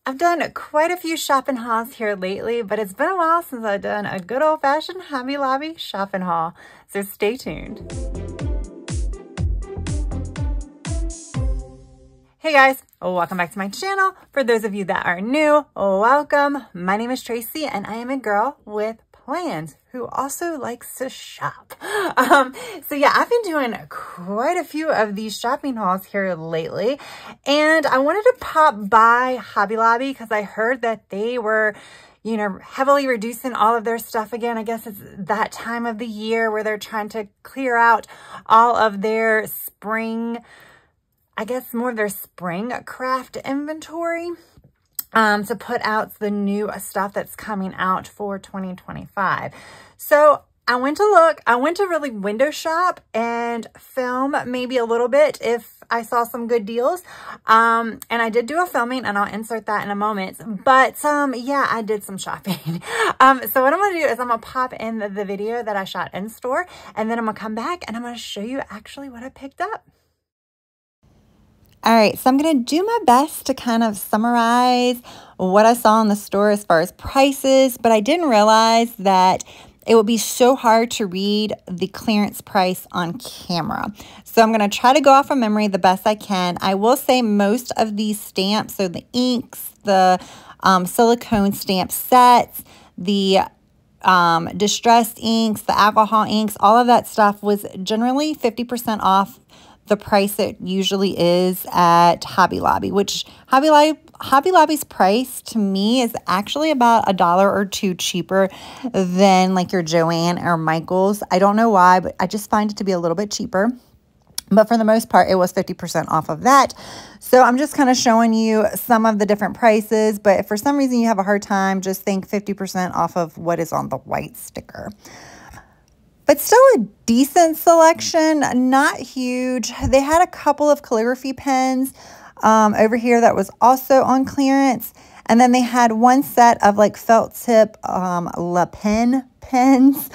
I've done quite a few shopping hauls here lately, but it's been a while since I've done a good old-fashioned Hobby Lobby shopping haul, so stay tuned. Hey guys, welcome back to my channel. For those of you that are new, welcome. My name is Tracy and I am a girl with plans who also likes to shop. So yeah, I've been doing quite a few of these shopping hauls here lately, and I wanted to pop by Hobby Lobby because I heard that they were, you know, heavily reducing all of their stuff again. I guess it's that time of the year where they're trying to clear out all of their spring, I guess more of their spring craft inventory. To put out the new stuff that's coming out for 2025. So I went to look, I went to really window shop and film maybe a little bit if I saw some good deals. And I did do a filming and I'll insert that in a moment. But yeah, I did some shopping. So what I'm going to do is I'm going to pop in the video that I shot in store, and then I'm going to come back and I'm going to show you actually what I picked up. All right, so I'm going to do my best to kind of summarize what I saw in the store as far as prices, but I didn't realize that it would be so hard to read the clearance price on camera. So I'm going to try to go off of memory the best I can. I will say most of these stamps, so the inks, the silicone stamp sets, the distressed inks, the alcohol inks, all of that stuff was generally 50% off the price it usually is at Hobby Lobby, which Hobby Lobby's price to me is actually about $1 or $2 cheaper than like your Joann or Michael's. I don't know why, but I just find it to be a little bit cheaper. But for the most part, it was 50% off of that. So I'm just kind of showing you some of the different prices. But if for some reason you have a hard time, just think 50% off of what is on the white sticker. But still a decent selection, not huge. They had a couple of calligraphy pens over here that was also on clearance. And then they had one set of like felt tip La Pen pens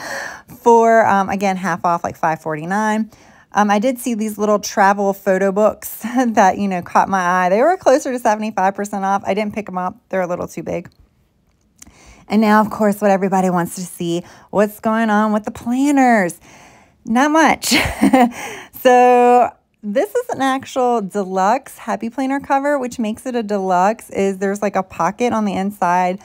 for, again, half off, like $5.49. I did see these little travel photo books that, you know, caught my eye. They were closer to 75% off. I didn't pick them up. They're a little too big. And now, of course, what everybody wants to see, what's going on with the planners. Not much. So this is an actual deluxe Happy Planner cover, which makes it a deluxe is there's like a pocket on the inside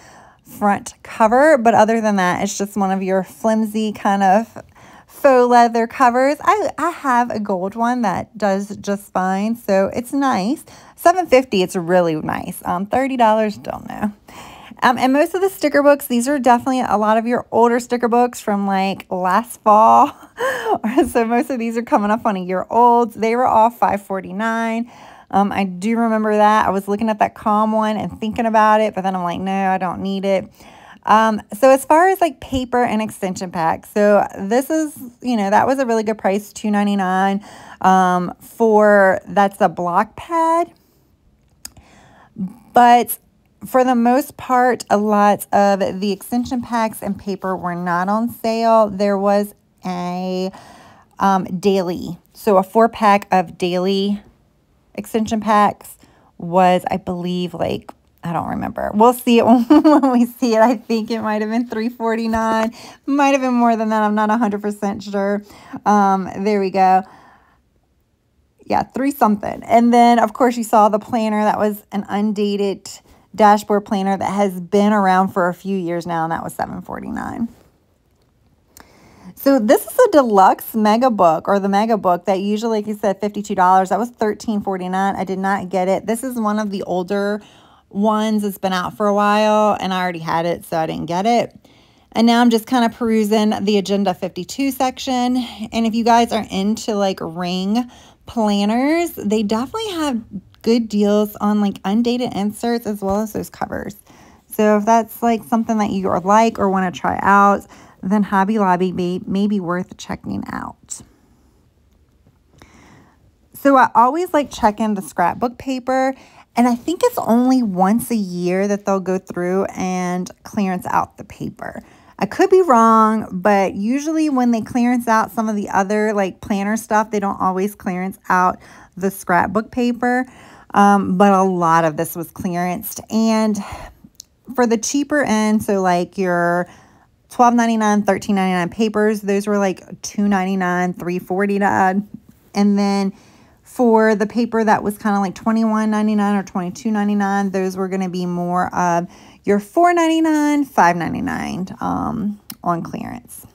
front cover. But other than that, it's just one of your flimsy kind of faux leather covers. I have a gold one that does just fine. So it's nice. $7.50, it's really nice. $30, don't know. And most of the sticker books, these are definitely a lot of your older sticker books from like last fall. So most of these are coming up on a year old. They were all $5.49. I do remember that. I was looking at that Calm one and thinking about it, but then I'm like, no, I don't need it. So as far as like paper and extension packs, so this is, you know, that was a really good price, $2.99 for, that's a block pad. But for the most part, a lot of the extension packs and paper were not on sale. There was a daily. So a 4-pack of daily extension packs was, I believe, like, I don't remember. We'll see it when we see it. I think it might have been $3.49. Might have been more than that. I'm not 100% sure. There we go. Yeah, 3 something. And then, of course, you saw the planner. That was an undated dashboard planner that has been around for a few years now, and that was $7.49. So this is a deluxe mega book, or the mega book that usually, like you said, $52. That was $13.49. I did not get it. This is one of the older ones. It's been out for a while, and I already had it, so I didn't get it. And now I'm just kind of perusing the Agenda 52 section. And if you guys are into like ring planners, they definitely have good deals on like undated inserts as well as those covers. So if that's like something that you like or want to try out, then Hobby Lobby may be worth checking out. So I always like checking the scrapbook paper, and I think it's only once a year that they'll go through and clearance out the paper. I could be wrong, but usually when they clearance out some of the other like planner stuff, they don't always clearance out the scrapbook paper. but a lot of this was clearanced. And for the cheaper end, so like your $12.99, $13.99 papers, those were like $2.99, $3.49. And then for the paper that was kind of like $21.99 or $22.99, those were going to be more of your $4.99, $5.99 on clearance.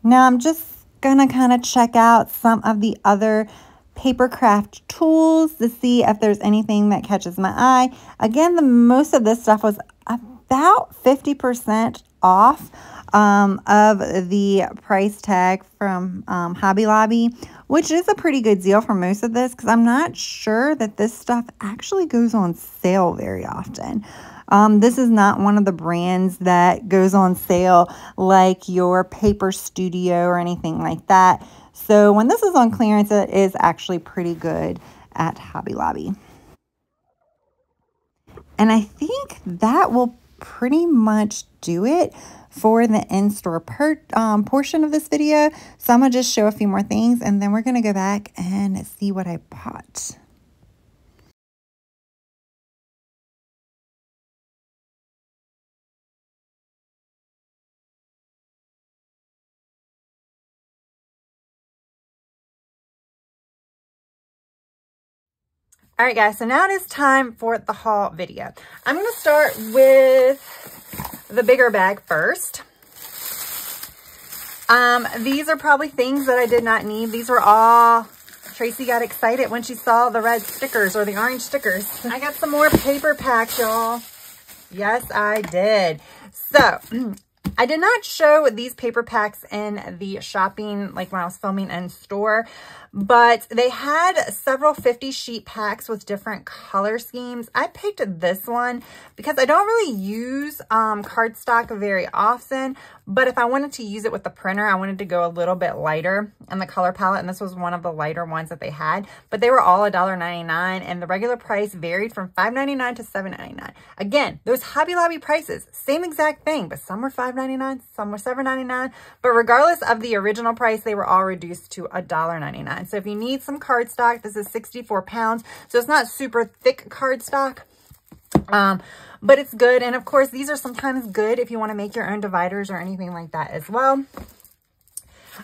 Now I'm just gonna kind of check out some of the other paper craft tools to see if there's anything that catches my eye. Again, most of this stuff was about 50% off of the price tag from Hobby Lobby, which is a pretty good deal for most of this because I'm not sure that this stuff actually goes on sale very often. This is not one of the brands that goes on sale like your Paper Studio or anything like that. So when this is on clearance, it is actually pretty good at Hobby Lobby. And I think that will pretty much do it for the in-store portion of this video. So I'm going to just show a few more things and then we're going to go back and see what I bought. All right, guys, so now it is time for the haul video. I'm going to start with the bigger bag first. These are probably things that I did not need. These were all, Tracy got excited when she saw the red stickers or the orange stickers. I got some more paper packs, y'all. Yes, I did. So I did not show these paper packs in the shopping, like when I was filming in store, but they had several 50 sheet packs with different color schemes. I picked this one because I don't really use cardstock very often, but if I wanted to use it with the printer, I wanted to go a little bit lighter in the color palette, and this was one of the lighter ones that they had, but they were all $1.99, and the regular price varied from $5.99 to $7.99. Again, those Hobby Lobby prices, same exact thing, but some were $5.99, some were $7.99, but regardless of the original price, they were all reduced to $1.99. So if you need some cardstock, this is 64 pounds. So it's not super thick cardstock, but it's good. And of course, these are sometimes good if you want to make your own dividers or anything like that as well.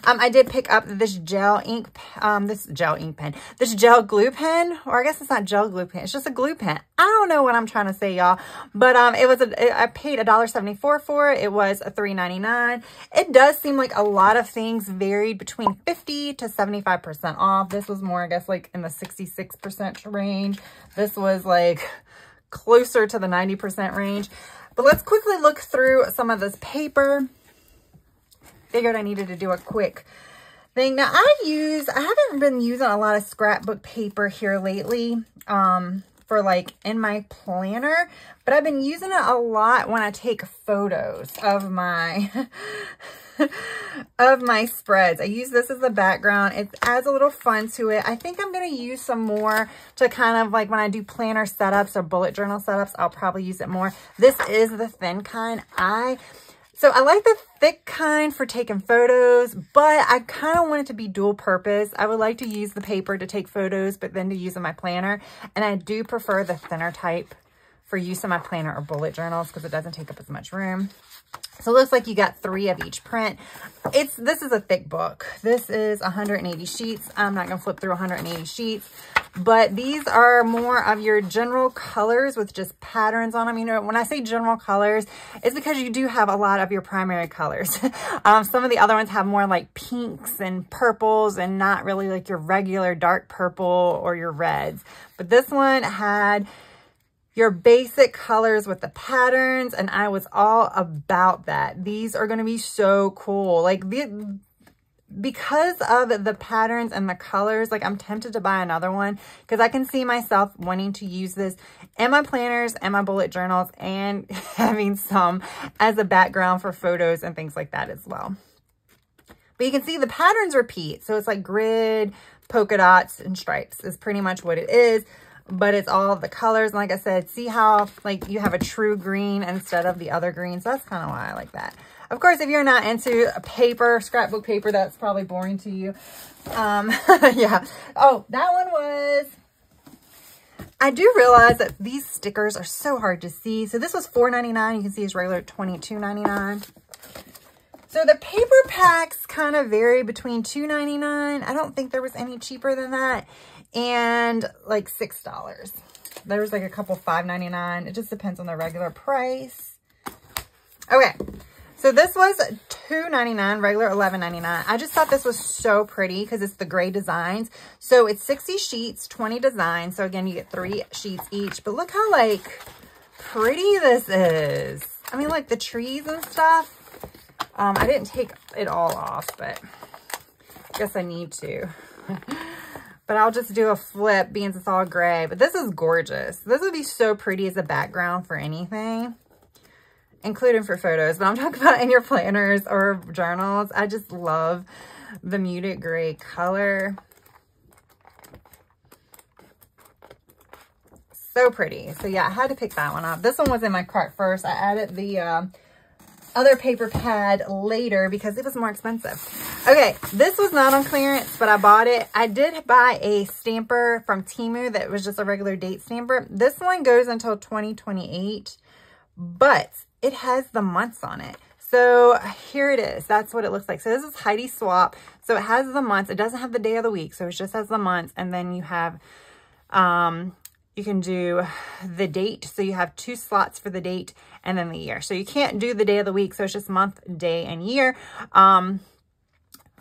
I did pick up this gel glue pen, or I guess it's not gel glue pen. It's just a glue pen. I don't know what I'm trying to say, y'all, but I paid $1.74 for it. It was $3.99. It does seem like a lot of things varied between 50 to 75% off. This was more, I guess, like in the 66% range. This was like closer to the 90% range. But let's quickly look through some of this paper. Figured I needed to do a quick thing. Now I haven't been using a lot of scrapbook paper here lately for like in my planner, but I've been using it a lot when I take photos of my spreads. I use this as a background. It adds a little fun to it. I think I'm going to use some more to kind of like when I do planner setups or bullet journal setups, I'll probably use it more. This is the thin kind. So I like the thick kind for taking photos, but I kind of want it to be dual purpose. I would like to use the paper to take photos, but then to use in my planner. And I do prefer the thinner type for use in my planner or bullet journals because it doesn't take up as much room. So it looks like you got 3 of each print. This is a thick book. This is 180 sheets. I'm not going to flip through 180 sheets, but these are more of your general colors with just patterns on them. You know, when I say general colors, it's because you do have a lot of your primary colors. Some of the other ones have more like pinks and purples and not really like your regular dark purple or your reds. But this one had your basic colors with the patterns, and I was all about that. These are going to be so cool. Like because of the patterns and the colors, like I'm tempted to buy another one because I can see myself wanting to use this in my planners and my bullet journals and having some as a background for photos and things like that as well. But you can see the patterns repeat. So it's like grid, polka dots, and stripes is pretty much what it is. But it's all of the colors. And like I said, see how like you have a true green instead of the other green. So that's kind of why I like that. Of course, if you're not into paper, scrapbook paper, that's probably boring to you. Yeah. Oh, that one was... I do realize that these stickers are so hard to see. So this was $4.99. You can see it's regular $22.99. So the paper packs kind of vary between $2.99. I don't think there was any cheaper than that. And like $6. There was like a couple $5.99. It just depends on the regular price. Okay. So this was $2.99, regular $11.99. I just thought this was so pretty because it's the gray designs. So it's 60 sheets, 20 designs. So again, you get 3 sheets each. But look how like pretty this is. I mean, like the trees and stuff. I didn't take it all off, but I guess I need to. But I'll just do a flip being it's all gray. But this is gorgeous. This would be so pretty as a background for anything, including for photos. But I'm talking about in your planners or journals. I just love the muted gray color. So pretty. So yeah, I had to pick that one up. This one was in my cart first. I added the other paper pad later because it was more expensive. Okay, this was not on clearance, but I bought it. I did buy a stamper from Temu that was just a regular date stamper. This one goes until 2028, but it has the months on it. So here it is. That's what it looks like. So this is Heidi Swap. So it has the months. It doesn't have the day of the week. So it just has the months. And then you have, you can do the date. So you have 2 slots for the date and then the year. So you can't do the day of the week. So it's just month, day, and year.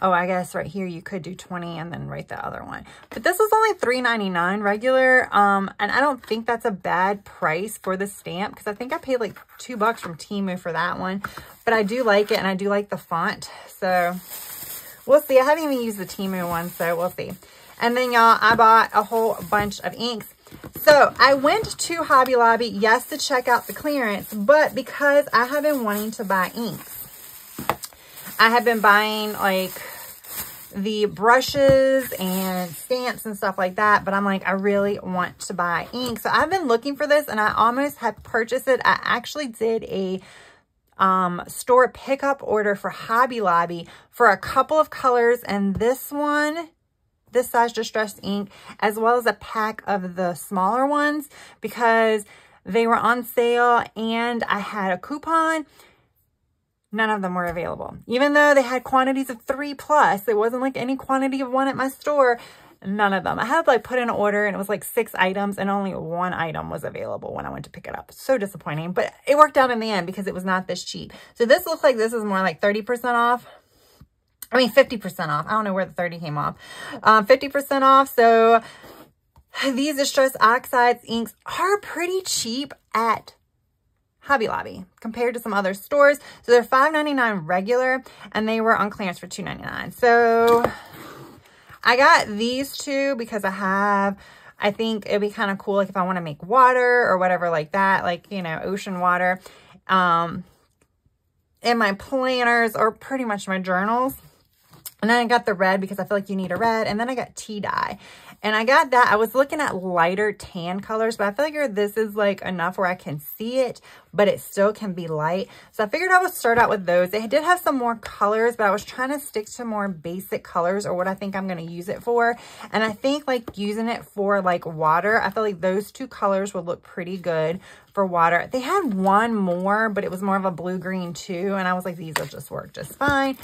Oh, I guess right here you could do 20 and then write the other one. But this is only $3.99 regular. And I don't think that's a bad price for the stamp because I think I paid like $2 from Temu for that one. But I do like it and I do like the font. So we'll see. I haven't even used the Temu one, so we'll see. And then y'all, I bought a whole bunch of inks. So I went to Hobby Lobby, yes, to check out the clearance, but because I have been wanting to buy inks. I have been buying like the brushes and stamps and stuff like that, but I'm like, I really want to buy ink. So I've been looking for this and I almost have purchased it. I actually did a store pickup order for Hobby Lobby for a couple of colors, and this one, this size distressed ink, as well as a pack of the smaller ones because they were on sale and I had a coupon. None of them were available. Even though they had quantities of 3+, it wasn't like any quantity of 1 at my store. None of them. I had like put in an order and it was like 6 items and only 1 item was available when I went to pick it up. So disappointing, but it worked out in the end because it was not this cheap. So this looks like this is more like 30% off. I mean, 50% off. I don't know where the 30 came off. 50% off. So these distress oxides inks are pretty cheap at Hobby Lobby compared to some other stores. So they're $5.99 regular and they were on clearance for $2.99. So I got these 2 because I think it'd be kind of cool like if I want to make water or whatever like that, like, you know, ocean water in my planners or pretty much my journals. And then I got the red because I feel like you need a red. And then I got tea dye. And I got that. I was looking at lighter tan colors, but I figured this is like enough where I can see it, but it still can be light. So I figured I would start out with those. They did have some more colors, but I was trying to stick to more basic colors or what I think I'm going to use it for. And I think like using it for like water, I feel like those 2 colors would look pretty good for water. They had one more, but it was more of a blue-green too. And I was like, these will just work just fine.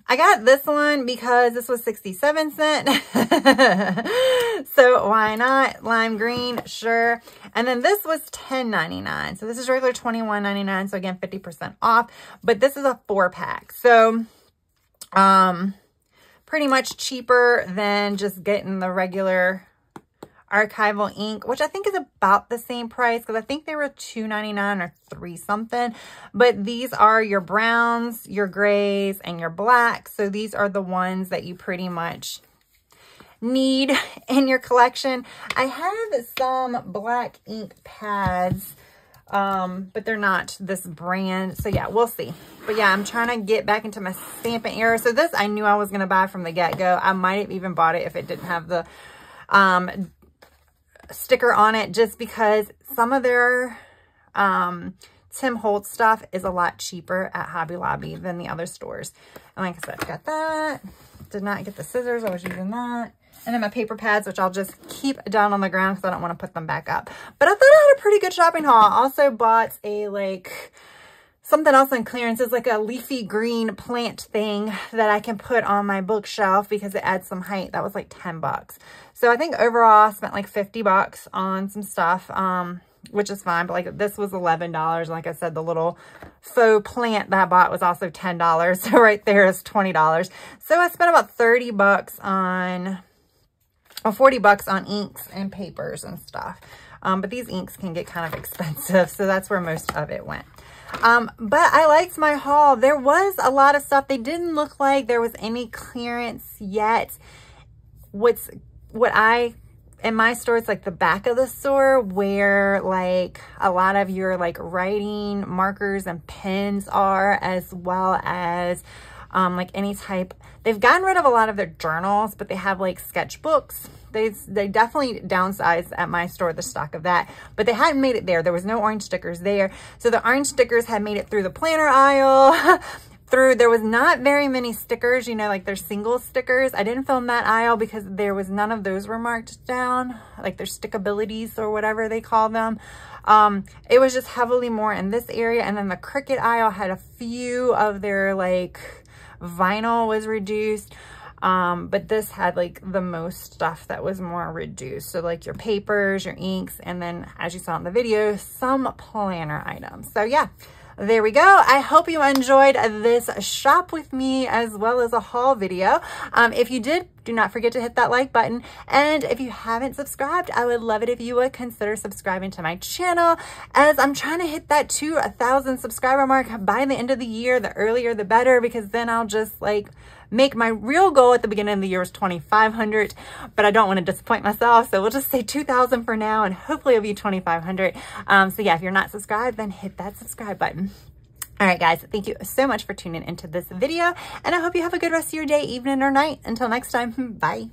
I got this one because this was 67 cents. So why not? Lime green, sure. And then this was $10.99. So this is regular $21.99. So again, 50% off. But this is a 4-pack. So pretty much cheaper than just getting the regular archival ink, which I think is about the same price because I think they were $2.99 or $3 something. But these are your browns, your grays, and your blacks. So these are the ones that you pretty much need in your collection. I have some black ink pads, but they're not this brand. So yeah, we'll see. But yeah, I'm trying to get back into my stamping era. So this I knew I was going to buy from the get-go. I might have even bought it if it didn't have the sticker on it, just because some of their Tim Holtz stuff is a lot cheaper at Hobby Lobby than the other stores. And like I said, got that. Did not get the scissors. I was using that. And then my paper pads, which I'll just keep down on the ground because I don't want to put them back up. But I thought I had a pretty good shopping haul. I also bought a something else on clearance. It's like a leafy green plant thing that I can put on my bookshelf because it adds some height. That was like 10 bucks. So I think overall I spent like 50 bucks on some stuff, which is fine. But like this was $11. Like I said, the little faux plant that I bought was also $10. So right there is $20. So I spent about 30 bucks on, or 40 bucks on inks and papers and stuff. But these inks can get kind of expensive. So that's where most of it went. But I liked my haul. There was a lot of stuff. They didn't look like there was any clearance yet. In my store, it's like the back of the store where like a lot of your like writing markers and pens are, as well as like any type. They've gotten rid of a lot of their journals, but they have like sketchbooks. They definitely downsized at my store the stock of that, but they hadn't made it there. There was no orange stickers there. So the orange stickers had made it through the planner aisle. There was not very many stickers, you know, like their single stickers. I didn't film that aisle because there was none of those were marked down, like their stickabilities or whatever they call them. It was just heavily more in this area. And then the Cricut aisle had a few of their like vinyl was reduced. But this had like the most stuff that was more reduced. So like your papers, your inks, and then as you saw in the video, some planner items. So yeah, there we go. I hope you enjoyed this shop with me as well as a haul video. If you did, do not forget to hit that like button. And if you haven't subscribed, I would love it if you would consider subscribing to my channel, as I'm trying to hit that 1,000 subscriber mark by the end of the year. The earlier, the better, because then I'll just like make my real goal at the beginning of the year was 2,500, but I don't want to disappoint myself. So we'll just say 2,000 for now, and hopefully it'll be 2,500. So yeah, if you're not subscribed, then hit that subscribe button. All right, guys, thank you so much for tuning into this video, and I hope you have a good rest of your day, evening, or night. Until next time, bye.